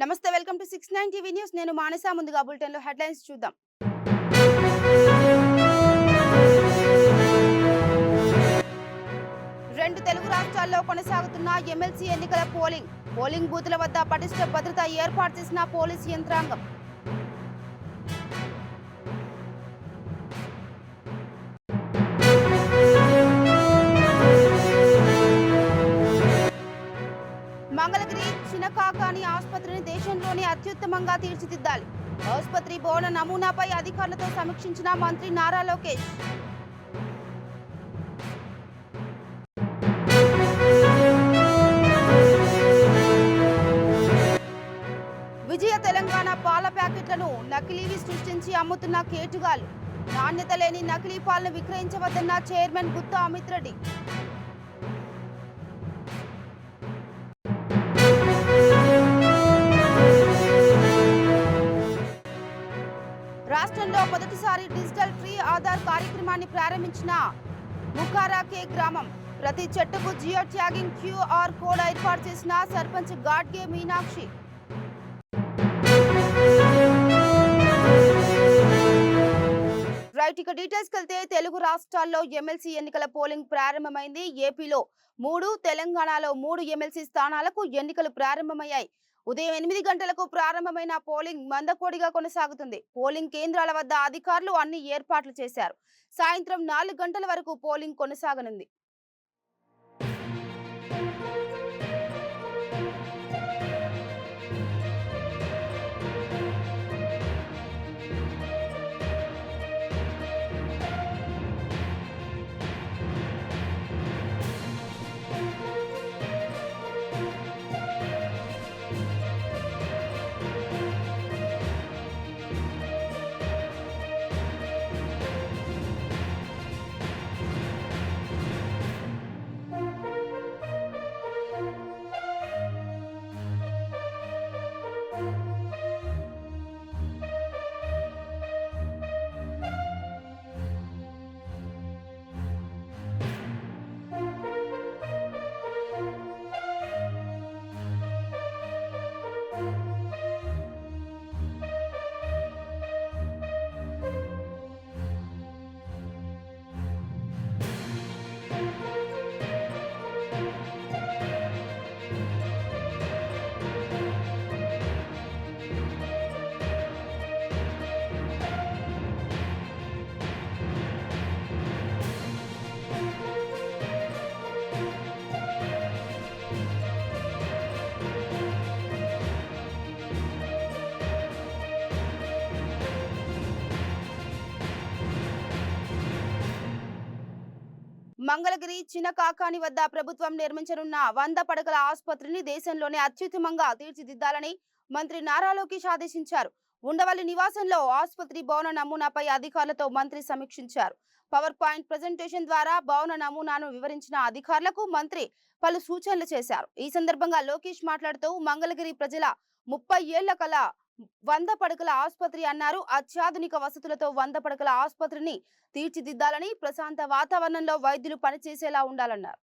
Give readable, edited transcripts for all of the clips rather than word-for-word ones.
నమస్తే welcome to 69 TV news నేను మానస ముందుగా బులెటిన్ లో హెడ్లైన్స్ చూద్దాం. రెండు తెలుగు రాష్ట్రాల్లో కొనసాగుతున్న ఎమ్మెల్సీ ఎన్నికల పోలింగ్ బూతుల వద్ద పటిష్ట భద్రత ఏర్పాటు చేసిన పోలీసు యంత్రాంగం. మంగళగిరి చినకాకాని ఆసుపత్రిని దేశంలోనే అత్యుత్తమంగా తీర్చిదిద్దాలి. ఆసుపత్రి భవన నమూనాపై అధికారులతో సమీక్షించిన మంత్రి నారా లోకేష్. విజయ తెలంగాణ పాల ప్యాకెట్లను నకిలీవి సృష్టించి అమ్ముతున్న కేటుగాలు. నాణ్యత లేని నకిలీ పాలను విక్రయించవద్దన్న చైర్మన్ గుత్తా అమిత్ రెడ్డి. రాష్ట్రంలో మొదటిసారి డిజిటల్ ట్రీ ఆధార్ కార్యక్రమాన్ని ప్రారంభించిన ముఖారాకే గ్రామం. ప్రతి చెట్టుకు జియో ట్యాగింగ్ క్యూఆర్ కోడ్ ఏర్పాటు చేసిన సర్పంచ్ గాడ్గే మీనాక్షి. రైట్, ఇక డీటెయిల్స్ వెళ్తే తెలుగు రాష్ట్రాల్లో ఎమ్మెల్సీ ఎన్నికల పోలింగ్ ప్రారంభమైంది. ఏపీలో 3, తెలంగాణలో 3 ఎమ్మెల్సీ స్థానాలకు ఎన్నికలు ప్రారంభమయ్యాయి. ఉదయం 8 గంటలకు ప్రారంభమైన పోలింగ్ మందకోడిగా కొనసాగుతుంది. పోలింగ్ కేంద్రాల వద్ద అధికారులు అన్ని ఏర్పాట్లు చేశారు. సాయంత్రం 4 గంటల వరకు పోలింగ్ కొనసాగనుంది. మంగళగిరి చినకాకాని వద్ద ప్రభుత్వం నిర్మించనున్న 100 పడకల ఆసుపత్రిని దేశంలోనే అత్యుత్తమంగా తీర్చిదిద్దాలని మంత్రి నారా లోకేష్ ఆదేశించారు. ఉండవల్లి నివాసంలో ఆసుపత్రి భవన నమూనాపై అధికారులతో మంత్రి సమీక్షించారు. పవర్ పాయింట్ ప్రెజెంటేషన్ ద్వారా భవన నమూనాను వివరించిన అధికారులకు మంత్రి పలు సూచనలు చేశారు. ఈ సందర్భంగా లోకేష్ మాట్లాడుతూ మంగళగిరి ప్రజల 30 ఏళ్ల కల 100 పడకల ఆసుపత్రి అన్నారు. అత్యాధునిక వసతులతో 100 పడకల ఆసుపత్రిని తీర్చిదిద్దాలని, ప్రశాంత వాతావరణంలో వైద్యులు పనిచేసేలా ఉండాలన్నారు.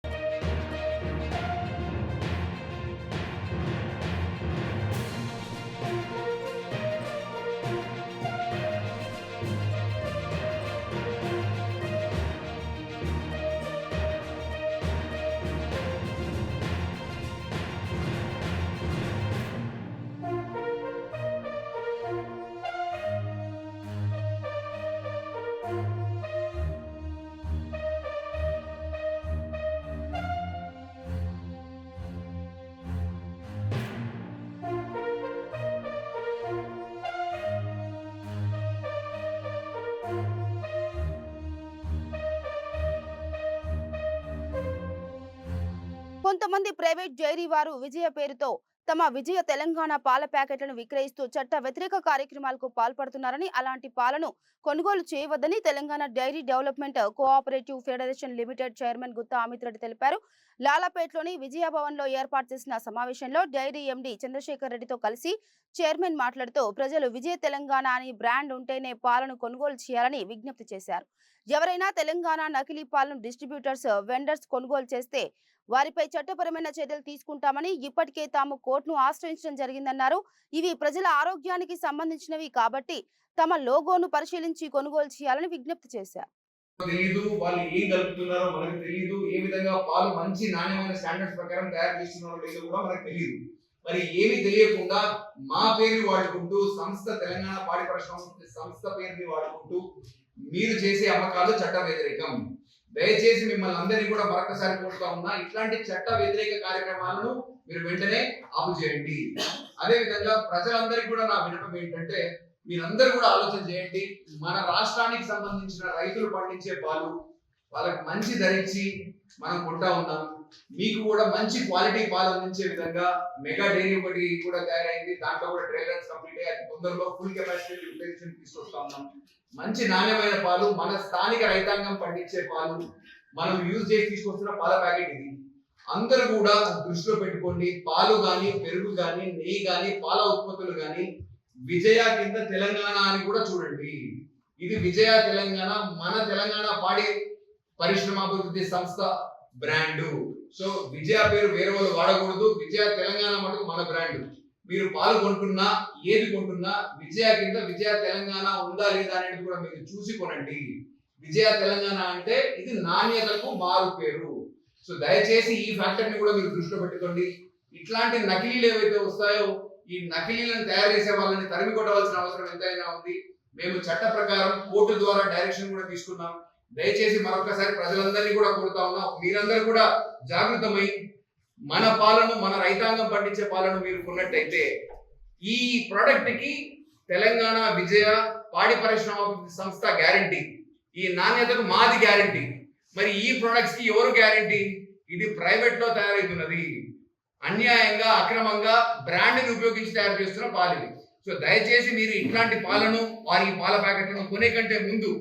కొంతమంది ప్రైవేట్ డైరీ వారు విజయ పేరుతో తమ విజయ తెలంగాణ పాల ప్యాకెట్లను విక్రయిస్తూ చట్ట వ్యతిరేక కార్యక్రమాలకు పాల్పడుతున్నారని, అలాంటి పాలను కొనుగోలు చేయవద్దని Telangana dairy development cooperative federation limited chairman Gutha Amit Reddy తెలిపారు. లాలాపేట్లోని విజయ భవన్ లో ఏర్పాటు చేసిన సమావేశంలో డైరీ ఎండి చంద్రశేఖర్ రెడ్డితో కలిసి చైర్మన్ మాట్లాడుతూ ప్రజలు విజయ తెలంగాణ అని బ్రాండ్ ఉంటేనే పాలను కొనుగోలు చేయాలని విజ్ఞప్తి చేశారు. ఎవరైనా తెలంగాణ నకిలీ పాలను డిస్ట్రిబ్యూటర్స్, వెండర్స్ కొనుగోలు చేస్తే వారిపై చట్టపరమైన చర్యలు తీసుకుంటామని ఇప్పటికే తాము కోర్టును ఆశ్రయించడం జరిగిందన్నారు. ఇవి ప్రజల ఆరోగ్యానికి సంబంధించినవి కాబట్టి తమ లోగోను పరిశీలించి కొనుగోలు చేయాలని విజ్ఞప్తి చేశారు. తెలియదు, వాళ్ళు ఏం కలుపుతున్నారో మనకు తెలియదు, ఏ విధంగా పాలు మంచి నాణ్యమైన స్టాండర్డ్స్ ప్రకారం తయారు చేస్తున్నారో లేదో కూడా మనకు తెలియదు. మరి ఏమి తెలియకుండా మా పేరుని వాడుకుంటూ సంస్థ తెలంగాణ పాడి పరిశ్రమ సంస్థ పేరుని వాడుకుంటూ మీరు చేసే అమ్మకాలు చట్ట వ్యతిరేకం. దయచేసి మిమ్మల్ని అందరినీ కూడా మరొకసారి కోరుతా ఉన్నా, ఇట్లాంటి చట్ట వ్యతిరేక కార్యక్రమాలను మీరు వెంటనే ఆపు చేయండి. అదే విధంగా ప్రజలందరికీ కూడా నా విన్నపం ఏంటంటే, మీరందరూ కూడా ఆలోచన చేయండి. మన రాష్ట్రానికి సంబంధించిన రైతులు పండించే పాలు వాళ్ళకి మంచి ధరించి మనం కొంటా ఉన్నాం. మీకు కూడా మంచి క్వాలిటీ పాలు అందించే విధంగా మెగా డైరీ ఒకటి కూడా తయారైంది. దాంట్లో కూడా ట్రైలర్స్ కంప్లీట్ అయ్యి తొందరలో ఫుల్ కెపాసిటీ యూటిలైజేషన్ తీసుకొస్తా ఉన్నాం. మంచి నాణ్యమైన పాలు, మన స్థానిక రైతాంగం పండించే పాలు మనం యూజ్ చేసి తీసుకొస్తున్న పాల ప్యాకెట్ ఇది. అందరూ కూడా దృష్టిలో పెట్టుకోండి. పాలు కానీ, పెరుగు కానీ, నెయ్యి కానీ, పాల ఉత్పత్తులు కానీ విజయ కింద తెలంగాణ అని కూడా చూడండి. ఇది విజయ తెలంగాణ, మన తెలంగాణ పాడి పరిశ్రమాభివృద్ధి సంస్థ బ్రాండు. సో విజయ పేరు వేరే వాళ్ళు వాడకూడదు. విజయ తెలంగాణ మటుకు మన బ్రాండ్. మీరు పాలు కొంటున్నా, ఏది కొంటున్నా విజయ కింద విజయ తెలంగాణ ఉందా లేదా అనేది కూడా మీరు చూసి కొనండి. విజయ తెలంగాణ అంటే ఇది నాణ్యతకు మారు పేరు. సో దయచేసి ఈ ఫ్యాక్టర్ ని కూడా మీరు దృష్టిలో పెట్టుకోండి. ఇట్లాంటి నకిలీలు ఏవైతే వస్తాయో ఈ నకిలీలను తయారు చేసే వాళ్ళని తరిమి కొట్టవలసిన అవసరం ఎంతైనా ఉంది. మేము చట్ట ప్రకారం కోర్టు ద్వారా డైరెక్షన్ కూడా తీసుకున్నాం. దయచేసి మరొకసారి ప్రజలందరినీ కూడా కోరుతా ఉన్నాం, మీరందరూ కూడా జాగృతమై మన పాలను, మన రైతాంగం పండించే పాలను మీరు కొన్నట్టయితే ఈ ప్రోడక్ట్ కి తెలంగాణ విజయ పాడి పరిశ్రమ సంస్థ గ్యారంటీ, ఈ నాణ్యతకు మాది గ్యారంటీ. మరి ఈ ప్రొడక్ట్స్ కి ఎవరు గ్యారంటీ? ఇది ప్రైవేట్ లో తయారవుతున్నది, అన్యాయంగా అక్రమంగా బ్రాండ్ ని ఉపయోగించి తయారు చేస్తున్న పాలు. సో దయచేసి మీరు ఇట్లాంటి పాలను, వారి పాల ప్యాకెట్లను కొనే కంటే ముందు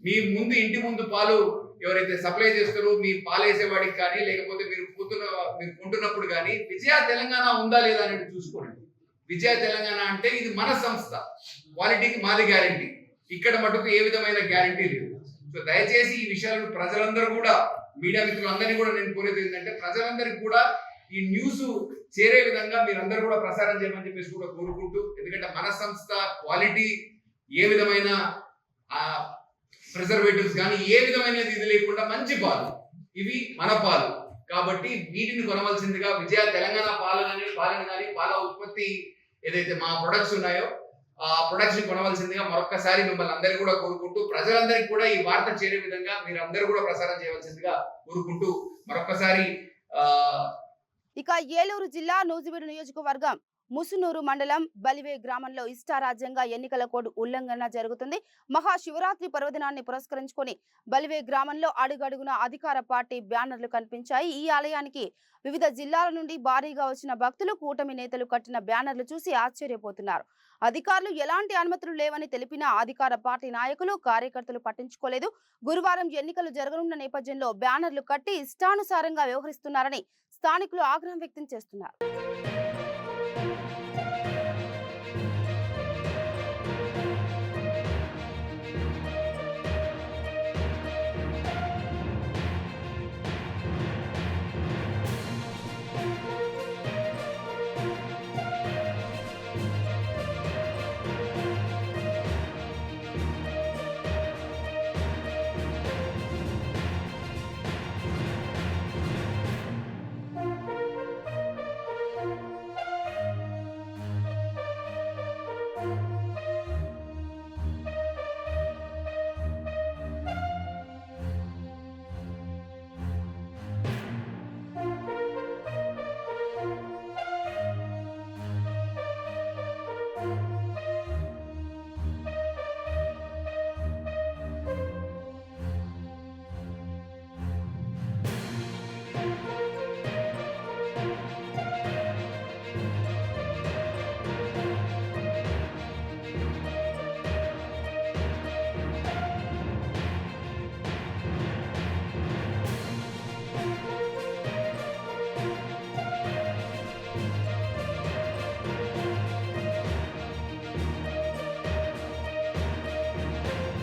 మీ ముందు ఇంటి ముందు పాలు ఎవరైతే సప్లై చేస్తారో మీ పాలు వేసేవాడికి కానీ, లేకపోతే మీరు కొంటున్నప్పుడు కానీ విజయ తెలంగాణ ఉందా లేదా అనేది చూసుకోండి. విజయ తెలంగాణ అంటే ఇది మన సంస్థ, క్వాలిటీకి మాది గ్యారంటీ. ఇక్కడ మటుకు ఏ విధమైన గ్యారంటీ లేదు. సో దయచేసి ఈ విషయాలను ప్రజలందరూ కూడా, మీడియా మిత్రులందరినీ కూడా నేను కోరేది ఏంటంటే, ప్రజలందరికీ కూడా ఈ న్యూస్ చేరే విధంగా మీరందరూ కూడా ప్రసారం చేయమని చెప్పేసి కూడా కోరుకుంటూ, ఎందుకంటే మన సంస్థ క్వాలిటీ ఏ విధమైన ప్రిజర్వేటివ్స్ కానీ ఏ విధమైన ఇది లేకుండా మంచి పాలు, ఇవి మన పాలు కాబట్టి వీటిని కొనవలసిందిగా విజయ తెలంగాణ పాలను కానీ పాల ఉత్పత్తి ఏదైతే మా ప్రొడక్ట్స్ ఉన్నాయో ఆ ప్రొడక్ట్స్ ని కొనవలసిందిగా మరొక్కసారి మిమ్మల్ని అందరినీ కూడా కోరుకుంటూ, ప్రజలందరికీ కూడా ఈ వార్త చేరే విధంగా మీరందరూ కూడా ప్రసారం చేయవలసిందిగా కోరుకుంటూ మరొక్కసారి ఇక ఏలూరు జిల్లా నూజివీడు నియోజకవర్గం ముసునూరు మండలం బలివే గ్రామంలో ఇష్టారాజ్యంగా ఎన్నికల కోడ్ ఉల్లంఘన జరుగుతుంది. మహాశివరాత్రి పర్వదినాన్ని పురస్కరించుకొని బలివే గ్రామంలో అడుగడుగున అధికార పార్టీ బ్యానర్లు కనిపించాయి. ఈ ఆలయానికి వివిధ జిల్లాల నుండి భారీగా వచ్చిన భక్తులు కూటమి నేతలు కట్టిన బ్యానర్లు చూసి ఆశ్చర్యపోతున్నారు. అధికారులు ఎలాంటి అనుమతులు లేవని తెలిపినా అధికార పార్టీ నాయకులు, కార్యకర్తలు పట్టించుకోలేదు. గురువారం ఎన్నికలు జరగనున్న నేపథ్యంలో బ్యానర్లు కట్టి ఇష్టానుసారంగా వ్యవహరిస్తున్నారని స్థానికులు ఆగ్రహం వ్యక్తం చేస్తున్నారు.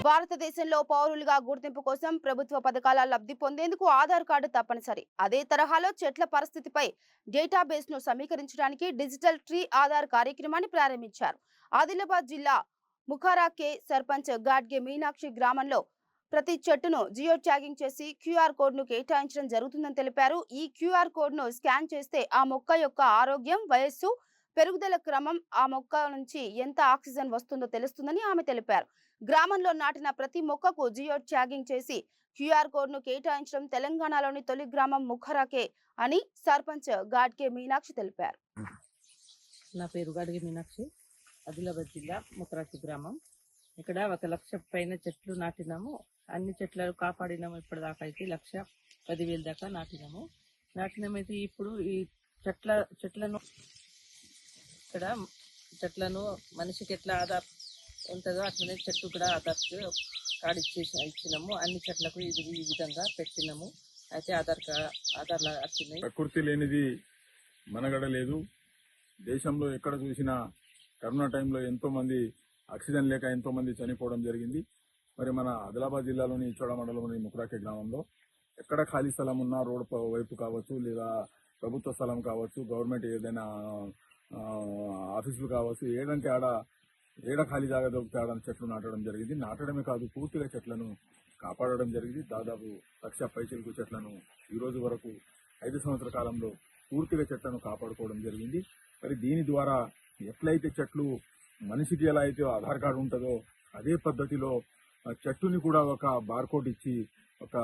భారతదేశంలో పౌరులుగా గుర్తింపు కోసం ప్రభుత్వ పథకాల లబ్ధి పొందేందుకు ఆధార్ కార్డు తప్పనిసరి. అదే తరహాలో చెట్ల పరిస్థితిపై డేటాబేస్ ను సమీకరించడానికి డిజిటల్ ట్రీ ఆధార్ కార్యక్రమాన్ని ప్రారంభించారు. ఆదిలాబాద్ జిల్లా ముఖారా కే సర్పంచ్ గాడ్గే మీనాక్షి గ్రామంలో ప్రతి చెట్టును జియో ట్యాగింగ్ చేసి క్యూఆర్ కోడ్ ను కేటాయించడం జరుగుతుందని తెలిపారు. ఈ క్యూఆర్ కోడ్ ను స్కాన్ చేస్తే ఆ మొక్క యొక్క ఆరోగ్యం, వయస్సు, పెరుగుదల క్రమం, ఆ మొక్క నుంచి ఎంత ఆక్సిజన్ వస్తుందో తెలుస్తుందని ఆమె తెలిపారు. గ్రామంలో నాటిన ప్రతి మొక్కకు జియో ట్యాగింగ్ చేసి క్యూఆర్ కోడ్ ను కేటాయించడం తెలంగాణలోని తొలి గ్రామం ముఖరాకే అని సర్పంచ్ గాడ్కే మీనాక్షి తెలిపారు. నా పేరు గాడిగి మీనాక్షి, ఆదిలాబాద్ జిల్లా ముఖరాకి గ్రామం. ఇక్కడ 1,00,000 పైన చెట్లు నాటినాము. అన్ని చెట్లను కాపాడినాము. ఇప్పటిదాకా అయితే 1,10,000 దాకా నాటినామైతే ఇప్పుడు ఈ చెట్లను ఇక్కడ చెట్లను మనిషికి ఎట్లా ఆధార్ ఉంటుందో అట్లనే చెట్టు కూడా ఆధార్ కార్డు ఇచ్చినాము. అన్ని చెట్లకు ఇది ఈ విధంగా పెట్టినాము. అయితే ఆధార్ లాగా వచ్చినాయి. ప్రకృతి లేనిది మనగడ లేదు. దేశంలో ఎక్కడ చూసినా కరోనా టైంలో ఎంతో మంది ఆక్సిజన్ లేక ఎంతో మంది చనిపోవడం జరిగింది. మరి మన ఆదిలాబాద్ జిల్లాలోని చోడ మండలంలోని ముఖరాకే గ్రామంలో ఎక్కడ ఖాళీ స్థలం ఉన్నా రోడ్ వైపు కావచ్చు, లేదా ప్రభుత్వ స్థలం కావచ్చు, గవర్నమెంట్ ఏదైనా ఆఫీసులు కావచ్చు, ఏదంటే ఏడ ఖాళీ జాగా దొరికితే ఆడ చెట్లు నాటడం జరిగింది. నాటడమే కాదు, పూర్తిగా చెట్లను కాపాడడం జరిగింది. దాదాపు 1,00,000 పైచిలకు చెట్లను ఈ రోజు వరకు 5 సంవత్సరాల కాలంలో పూర్తిగా చెట్లను కాపాడుకోవడం జరిగింది. మరి దీని ద్వారా ఎట్లయితే చెట్లు మనిషికి ఎలా అయితే ఆధార్ కార్డు ఉంటుందో అదే పద్ధతిలో చెట్టుని కూడా ఒక బార్కోడ్ ఇచ్చి ఒక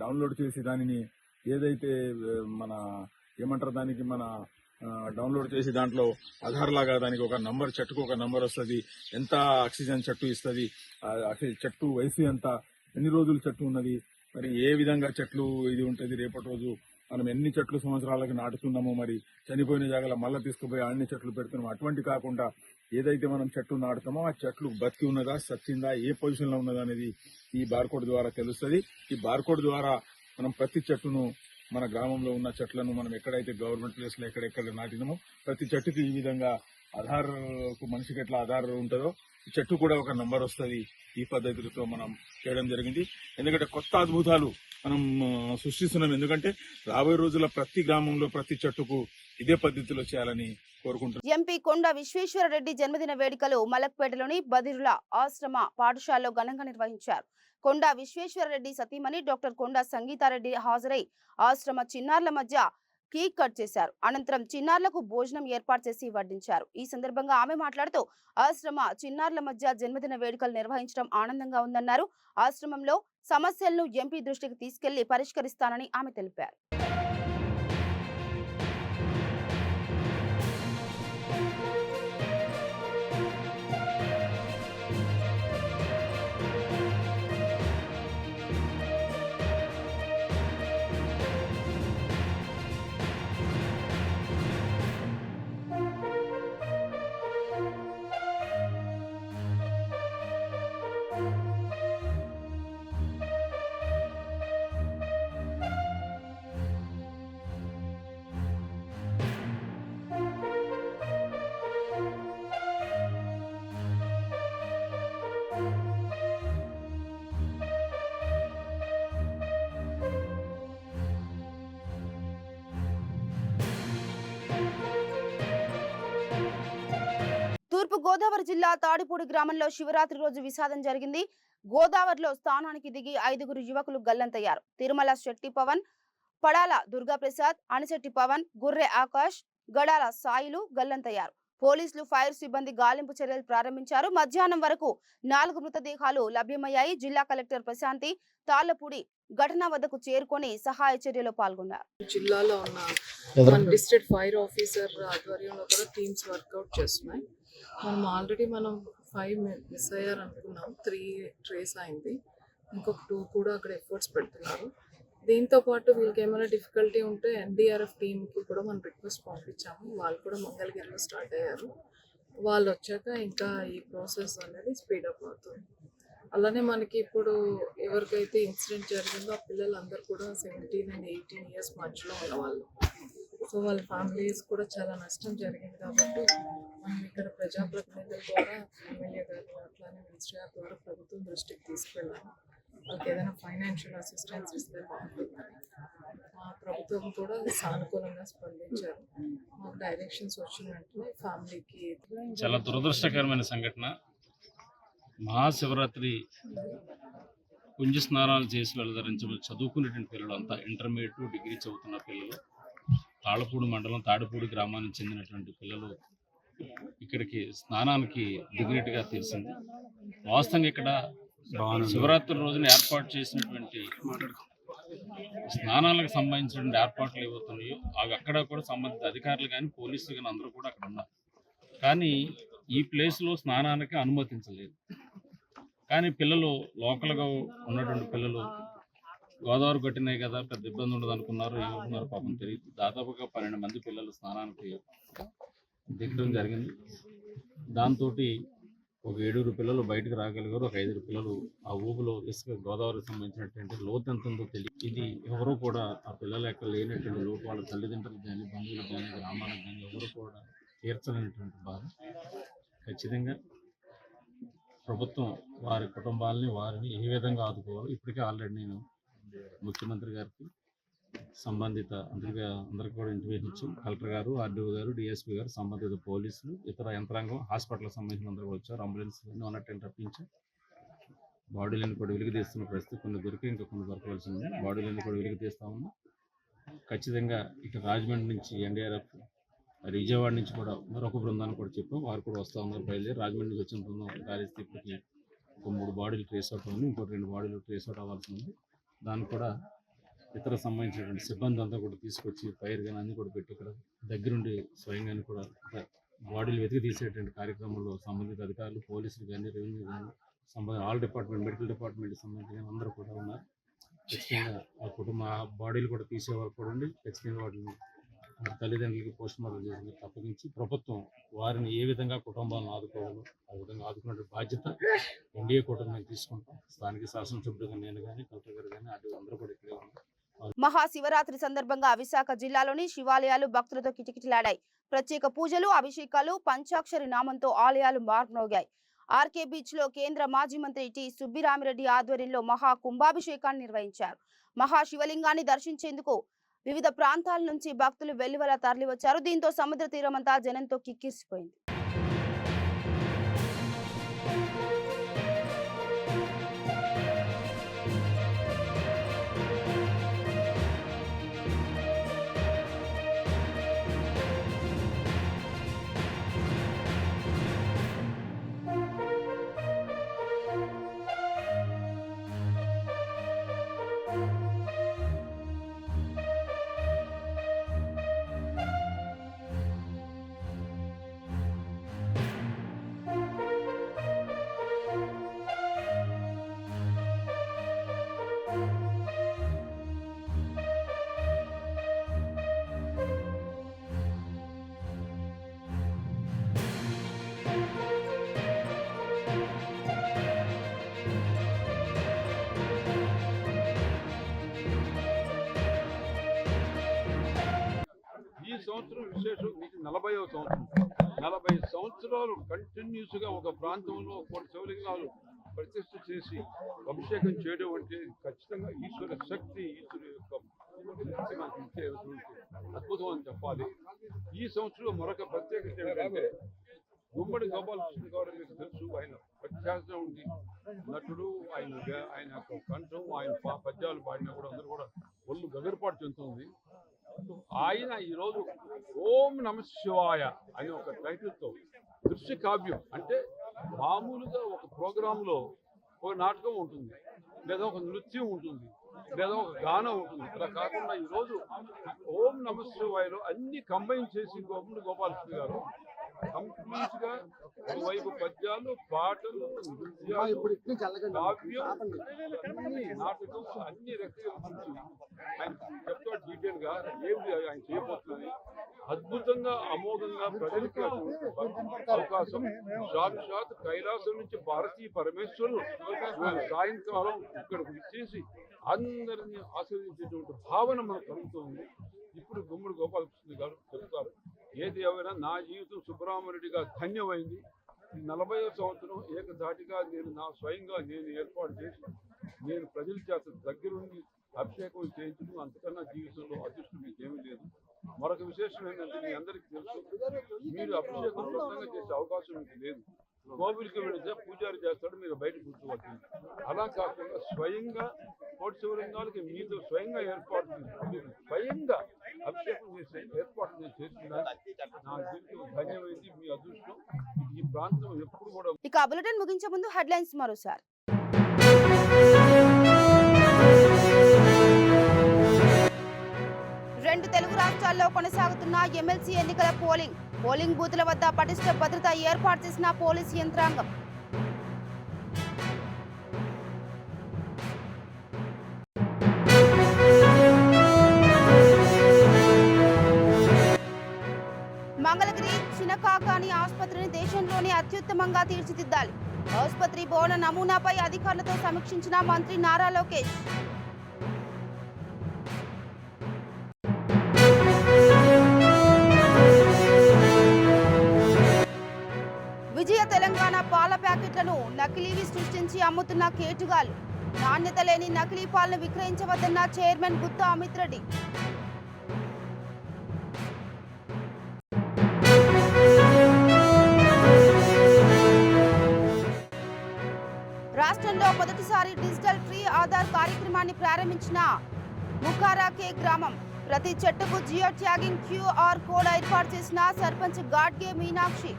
డౌన్లోడ్ చేసి దానిని ఏదైతే మన ఏమంటారు దానికి మన డౌన్లోడ్ చేసి దాంట్లో ఆధార్ లాగా దానికి ఒక నంబర్, చెట్టుకు ఒక నంబర్ వస్తుంది. ఎంత ఆక్సిజన్ చెట్టు ఇస్తుంది, చెట్టు వయసు ఎంత, ఎన్ని రోజులు చెట్టు ఉన్నది, మరి ఏ విధంగా చెట్లు ఇది ఉంటుంది, రేపటి రోజు మనం ఎన్ని చెట్లు సంవత్సరాలకి నాటుతున్నామో, మరి చనిపోయిన జాగాలో మళ్ళీ తీసుకుపోయి అన్ని చెట్లు పెడుతున్నాము. అటువంటి కాకుండా ఏదైతే మనం చెట్లు నాటుతామో ఆ చెట్లు బతికి ఉన్నదా, సచ్చిందా, ఏ పొజిషన్లో ఉన్నదా అనేది ఈ బార్కోడ్ ద్వారా తెలుస్తుంది. ఈ బార్కోడ్ ద్వారా మనం ప్రతి చెట్టును, మన గ్రామంలో ఉన్న చెట్లను మనం ఎక్కడైతే గవర్నమెంట్ ప్లేస్ లో ఎక్కడెక్కడ నాటినామో ప్రతి చెట్టుకి ఈ విధంగా ఆధార్కు మనిషికి ఎట్లా ఆధార్ ఉంటుందో ఈ చెట్టు కూడా ఒక నంబర్ వస్తుంది. ఈ పద్ధతితో మనం చేయడం జరిగింది. ఎందుకంటే కొత్త అద్భుతాలు మనం సృష్టిస్తున్నాం. ఎందుకంటే రాబోయే రోజుల ప్రతి గ్రామంలో ప్రతి చెట్టుకు ఇదే పద్ధతిలో చేయాలని కోరుకుంటున్నాం. ఎంపీ కొండ విశ్వేశ్వరరెడ్డి జన్మదిన వేడుకలు మలక్పేటలోని బదిరుల ఆశ్రమ పాఠశాలలో ఘనంగా నిర్వహించారు. కొండ విశ్వేశ్వరరెడ్డి సతీమణి డాక్టర్ కొండ సంగీతారెడ్డి హాజరై ఆశ్రమ చిన్నారుల మధ్య కేక్ కట్ చేశారు. అనంతరం చిన్నారులకు భోజనం ఏర్పాటు చేసి వడ్డించారు. ఈ సందర్భంగా ఆమె మాట్లాడుతూ ఆశ్రమ చిన్నారుల మధ్య జన్మదిన వేడుకలు నిర్వహించడం ఆనందంగా ఉందన్నారు. ఆశ్రమంలో సమస్యలను ఎంపీ దృష్టికి తీసుకెళ్లి పరిష్కరిస్తానని ఆమె తెలిపారు. తూర్పు గోదావరి జిల్లా తాడిపూడి గ్రామంలో శివరాత్రి రోజు విషాదం జరిగింది. గోదావరిలో స్నానానికి దిగి 5గురు యువకులు గల్లంతయ్యారు. తిరుమల శెట్టి పవన్, పడాల దుర్గాప్రసాద్, అనిశెట్టి పవన్, గుర్రె ఆకాష్, గడాల సాయిలు గల్లంతయ్యారు. పోలీసులు, ఫైర్ సిబ్బంది గాలింపు చర్యలు ప్రారంభించారు. మధ్యాహ్నం వరకు 4 మృతదేహాలు లభ్యమయ్యాయి. జిల్లా కలెక్టర్ ప్రశాంతి తాళ్లపూడి ఘటన వద్దకు చేరుకొని సహాయ చర్యలో పాల్గొన్నారు. జిల్లాలో ఉన్న డిస్ట్రిక్ట్ ఫైర్ ఆఫీసర్ ఆధ్వర్యంలో కూడా టీమ్స్ వర్కౌట్ చేస్తున్నాయి. మనం 5 మిస్ అయ్యారు అనుకున్నాం, 3 ట్రేస్ అయింది, ఇంకొక 2 కూడా అక్కడ ఎఫర్ట్స్ పెడుతున్నారు. దీంతో పాటు వీళ్ళకి ఏమైనా డిఫికల్టీ ఉంటే ఎన్డీఆర్ఎఫ్ టీమ్కి కూడా మనం రిక్వెస్ట్ పంపించాము. వాళ్ళు కూడా మంగళగిరిలో స్టార్ట్ అయ్యారు. వాళ్ళు వచ్చాక ఇంకా ఈ ప్రాసెస్ అనేది స్పీడప్ అవుతుంది. అలానే మనకి ఇప్పుడు ఎవరికైతే ఇన్సిడెంట్ జరిగిందో ఆ పిల్లలందరూ కూడా 17 and 18 years మధ్యలో ఉన్నవాళ్ళు. సో వాళ్ళ ఫ్యామిలీస్ కూడా చాలా నష్టం జరిగింది కాబట్టి మనం ఇక్కడ ప్రజాప్రతినిధుల ద్వారా ఎమ్మెల్యే గారు అట్లానే మినిస్టర్ గారి ద్వారా ప్రభుత్వం దృష్టికి తీసుకెళ్ళాము. వాళ్ళకి ఏదైనా ఫైనాన్షియల్ అసిస్టెన్స్ ఇస్తే బాగుంటుందని మా ప్రభుత్వం కూడా సానుకూలంగా స్పందించారు. మాకు డైరెక్షన్స్ వచ్చిన వెంటనే ఫ్యామిలీకి చాలా దురదృష్టకరమైన సంఘటన. మహాశివరాత్రి పుంజ స్నానాలు చేసి వెళ్ళదరించబడి చదువుకునేటువంటి పిల్లలు అంతా ఇంటర్మీడియట్ డిగ్రీ చదువుతున్న పిల్లలు, తాళపూడి మండలం తాడిపూడి గ్రామానికి చెందినటువంటి పిల్లలు ఇక్కడికి స్నానానికి దిగినట్టుగా తెలిసింది. వాస్తవంగా ఇక్కడ శివరాత్రి రోజున ఏర్పాటు చేసినటువంటి స్నానాలకు సంబంధించినటువంటి ఏర్పాట్లు ఏవవుతున్నాయో అవి అక్కడ కూడా సంబంధిత అధికారులు కానీ పోలీసులు కానీ అందరూ కూడా అక్కడ ఉన్నారు. కానీ ఈ ప్లేస్లో స్నానానికి అనుమతించలేదు. కానీ పిల్లలు లోకల్గా ఉన్నటువంటి పిల్లలు గోదావరి కట్టినాయి కదా పెద్ద ఇబ్బంది ఉండదు అనుకున్నారు. ఏమనుకున్నారు పాపం తెలియదు. దాదాపుగా 12 మంది పిల్లలు స్నానానికి దిగడం జరిగింది. దాంతో ఒక 7 పిల్లలు బయటకు రాగలిగారు. ఒక 5 పిల్లలు ఆ ఊబులో ఇసుక గోదావరికి సంబంధించినటువంటి లోతు ఎంత ఉందో తెలియదు. ఇది ఎవరు కూడా ఆ పిల్లల యొక్క లేనటువంటి లోటు వాళ్ళ తల్లిదండ్రులు కానీ బంధువులు కానీ గ్రామాలకు కానీ ఎవరు కూడా తీర్చలేనటువంటి బాధ. ఖచ్చితంగా ప్రభుత్వం వారి కుటుంబాలని వారిని ఏ విధంగా ఆదుకోవాలో ఇప్పటికే ఆల్రెడీ నేను ముఖ్యమంత్రి గారికి సంబంధిత అందరికీ కూడా ఇంటిమేషన్ ఇచ్చాం. కలెక్టర్ గారు, ఆర్డీఓ గారు, డిఎస్పీ గారు, సంబంధిత పోలీసులు, ఇతర యంత్రాంగం, హాస్పిటల్కి సంబంధించిన అందరూ వచ్చారు. అంబులెన్స్ ఉన్నట్టు రప్పించాం. బాడీలను కూడా వెలికి తీస్తున్న పరిస్థితి, కొన్ని దొరికి ఇంకా కొన్ని దొరకవలసి ఉంది. బాడీలను కూడా వెలికి తీస్తా ఉన్నాం. ఖచ్చితంగా ఇక రాజమండ్రి నుంచి ఎన్డీఆర్ఎఫ్, విజయవాడ నుంచి కూడా మరొక బృందాన్ని కూడా చెప్పాం. వారు కూడా వస్తూ ఉన్నారు. బయలుదేరి రాజమండ్రి నుంచి వచ్చిన బృందం గాలిస్తే ఇప్పటికి ఒక 3 బాడీలు ట్రేస్ అవుట్ ఉంది. ఇంకో 2 బాడీలు ట్రేస్ అవుట్ అవ్వాల్సి ఉంది. దాన్ని కూడా ఇతర సంబంధించినటువంటి సిబ్బంది అంతా కూడా తీసుకొచ్చి ఫైర్ కానీ అన్నీ కూడా పెట్టి ఇక్కడ దగ్గరుండి స్వయంగానే కూడా బాడీలు వెతికి తీసేటువంటి కార్యక్రమంలో సంబంధిత అధికారులు, పోలీసులు కానీ, రెవెన్యూ కానీ, ఆల్ డిపార్ట్మెంట్, మెడికల్ డిపార్ట్మెంట్కి సంబంధించిన అందరూ కూడా ఉన్నారు. ఖచ్చితంగా ఆ కుటుంబ బాడీలు కూడా తీసేవారు కూడా ఉండి ఖచ్చితంగా వాటిని తల్లిదండ్రులకి పోస్ట్ మార్టం చేసి తప్పగించి ప్రభుత్వం వారిని ఏ విధంగా కుటుంబాలను ఆదుకోవాలో ఆ విధంగా ఆదుకునే బాధ్యత ఎన్డీఏ కూటమి తీసుకుంటాం. స్థానిక శాసనసభ్యులుగా నేను కానీ, కలెక్టర్ గారు కానీ అటు అందరూ కూడా ఇక్కడే ఉన్నారు. మహాశివరాత్రి సందర్భంగా విశాఖ జిల్లాలోని శివాలయాలు భక్తులతో కిటకిటలాడాయి. ప్రత్యేక పూజలు, అభిషేకాలు, పంచాక్షరి నామంతో ఆలయాలు మార్మోగాయి. ఆర్కే బీచ్ లో కేంద్ర మాజీ మంత్రి టి సుబ్బిరామిరెడ్డి ఆధ్వర్యంలో మహా కుంభాభిషేకాన్ని నిర్వహించారు. మహాశివలింగాన్ని దర్శించేందుకు వివిధ ప్రాంతాల నుంచి భక్తులు వెల్లువలా తరలివచ్చారు. దీంతో సముద్ర తీరమంతా జనంతో కిక్కిరిసిపోయింది. ఈ సంవత్సరం విశేషం. ఇది 40వ సంవత్సరం. 40 సంవత్సరాలు కంటిన్యూస్గా ఒక ప్రాంతంలో కొన్ని శివలింగాలు ప్రతిష్ఠ చేసి అభిషేకం చేయడం అంటే ఖచ్చితంగా ఈశ్వర శక్తి, ఈశ్వరు యొక్క మనకి ఇచ్చేటువంటి అద్భుతం అని చెప్పాలి. ఈ సంవత్సరం మరొక ప్రత్యేకత ఏంటంటే గుమ్మడి గోపాలకృష్ణ గారు మీకు తెలుసు. ఆయన ప్రత్యేకత ఉంది నటుడు. ఆయన యొక్క కంఠం, ఆయన పద్యాలు పాడినా కూడా అందరూ కూడా ఒళ్ళు గగరపాటు చెందుతుంది. ఆయన ఈరోజు ఓం నమ శివాయ అనే ఒక టైటిల్తో దృశ్య కావ్యం, అంటే మామూలుగా ఒక ప్రోగ్రాంలో ఒక నాటకం ఉంటుంది, లేదా ఒక నృత్యం ఉంటుంది, లేదా ఒక గానం ఉంటుంది. అలా కాకుండా ఈరోజు ఓం నమ శివాయలో అన్ని కంబైన్ చేసి గుమ్మడి గోపాలకృష్ణ గారు కంప్లీట్ గా ఒకవైపు పద్యాలు, పాటలు, నృత్యాలు, కావ్యం, అన్ని నాటకం, అన్ని రకాల గురించి ఆయన చెప్తాడు డీటెయిల్ గా ఏమి ఆయన చేయబోతుంది. అద్భుతంగా, అమోఘంగా ప్రజలకి అవకాశం. సాక్షాత్ కైలాసం నుంచి భారతీయ పరమేశ్వరులు సాయంకాలం ఇక్కడికి ఇచ్చేసి అందరినీ ఆశీర్వదించేటువంటి భావన మనకు కలుగుతుంది. ఇప్పుడు గుమ్మడి గోపాలకృష్ణ గారు చెప్తారు. ఏది ఏమైనా నా జీవితం సుబ్రహ్మణ్యుడిగా ధన్యమైంది. 40వ సంవత్సరం ఏకధాటిగా నేను స్వయంగా ఏర్పాటు చేసి నేను ప్రజల చేత దగ్గరుండి అభిషేకం చేయించడం అంతకన్నా జీవితంలో అదృష్టం మీకేమీ లేదు. మరొక విశేషం ఏంటంటే మీ అందరికీ తెలుసు, మీరు అభిషేకం సొంతంగా చేసే అవకాశం మీకు లేదు. కోవిలికి వెళితే పూజారి చేస్తాడు, మీరు బయట కూర్చోవచ్చు. అలా కాకుండా స్వయంగా కోటి శివలింగాలకి మీతో స్వయంగా ఏర్పాటు స్వయంగా అభిషేకం చేసే ఏర్పాటు చేస్తున్నారు. నా జీవితం ధన్యమైంది, మీ అదృష్టం. ఈ ప్రాంతం ఎప్పుడు కూడా. ఇక బులెటిన్ ముగించే ముందు హెడ్లైన్స్ మరోసారి. రెండు తెలుగు రాష్ట్రాల్లో కొనసాగుతున్న ఎమ్మెల్సీ ఎన్నికల పోలింగ్ బూతుల వద్ద పటిష్ట భద్రత ఏర్పాటు చేసిన పోలీసు యంత్రాంగం. మంగళగిరి చినకాకాని ఆసుపత్రిని దేశంలోనే అత్యుత్తమంగా తీర్చిదిద్దాలి. ఆసుపత్రి భవన నమూనాపై అధికారులతో సమీక్షించిన మంత్రి నారా లోకేష్. విజయ తెలంగాణ పాల ప్యాకెట్లను నకిలీవి సృష్టించి అమ్ముతున్న కేటుగాలు. నాణ్యత లేని నకిలీ పాలను విక్రయించవద్దన్న చైర్మన్ గుత్తా అమిత్ రెడ్డి. రాష్ట్రంలో మొదటిసారి డిజిటల్ ఫ్రీ ఆధార్ కార్యక్రమాన్ని ప్రారంభించిన ముఖారాకే గ్రామం. ప్రతి చెట్టుకు జియో ట్యాగింగ్ QR కోడ్ ఏర్పాటు చేసిన సర్పంచ్ గాడ్గే మీనాక్షి.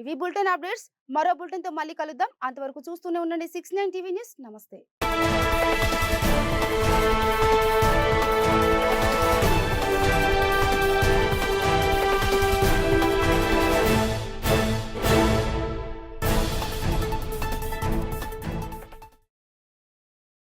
ఇవి బులెటిన్ అప్డేట్స్. మరో బులెటిన్ తో మళ్ళీ కలుద్దాం. అంతవరకు చూస్తూనే ఉండండి 69 టీవీ న్యూస్. నమస్తే.